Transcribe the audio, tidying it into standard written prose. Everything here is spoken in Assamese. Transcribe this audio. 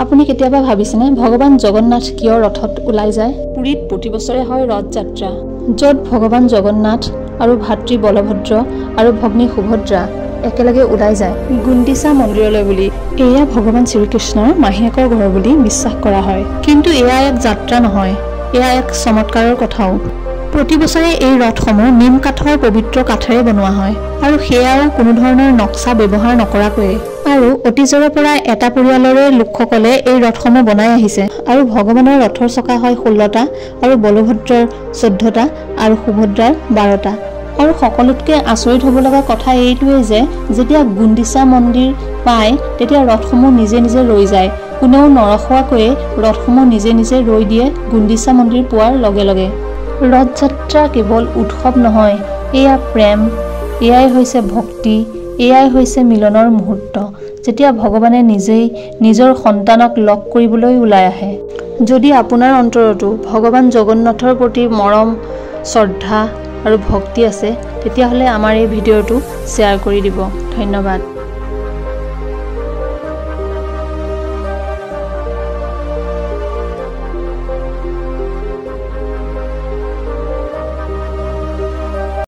আপুনি কেতিয়াবা ভাবিছেনে ভগৱান জগন্নাথ কিয় ৰথত ওলাই যায়? পুৰীত প্ৰতি বছৰে হয় ৰথ যাত্ৰা, য'ত ভগৱান জগন্নাথ আৰু ভাতৃ বলভদ্ৰ আৰু ভগ্নী সুভদ্ৰা একেলগে ওলাই যায় গুণ্ডিচা মন্দিৰলৈ বুলি। এয়া ভগৱান শ্ৰীকৃষ্ণৰ মাহীয়েকৰ ঘৰ বুলি বিশ্বাস কৰা হয়। কিন্তু এয়া এক যাত্ৰা নহয়, এয়া এক চমৎকাৰৰ কথাও। প্ৰতি বছৰে এই ৰথসমূহ নিম কাঠৰ পবিত্ৰ কাঠেৰে বনোৱা হয় আৰু সেয়াও কোনো ধৰণৰ নক্সা ব্যৱহাৰ নকৰাকৈয়ে। আৰু অতীজৰে পৰা এটা পৰিয়ালৰে লোকসকলে এই ৰথসমূহ বনাই আহিছে আৰু ভগৱানৰ ৰথৰ চকা হয় 16টা আৰু বলভদ্ৰৰ 14টা আৰু সুভদ্ৰাৰ 12টা। আৰু সকলোতকৈ আচৰিত হ'ব লগা কথা এইটোৱেই যে যেতিয়া গুণ্ডিচা মন্দিৰ পায় তেতিয়া ৰথসমূহ নিজে নিজে ৰৈ যায়। কোনেও নৰখোৱাকৈয়ে ৰথসমূহ নিজে নিজে ৰৈ দিয়ে গুণ্ডিচা মন্দিৰ পোৱাৰ লগে লগে। ৰথযাত্ৰা কেৱল উৎসৱ নহয়, এয়া প্ৰেম, এয়াই হৈছে ভক্তি, এয়াই হৈছে মিলনৰ মুহূৰ্ত, যেতিয়া ভগৱানে নিজেই নিজৰ সন্তানক লগ কৰিবলৈ ওলাই আহে। যদি আপোনাৰ অন্তৰতো ভগৱান জগন্নাথৰ প্ৰতি মৰম, শ্ৰদ্ধা আৰু ভক্তি আছে, তেতিয়াহ'লে আমাৰ এই ভিডিঅ'টো শ্বেয়াৰ কৰি দিব। ধন্যবাদ।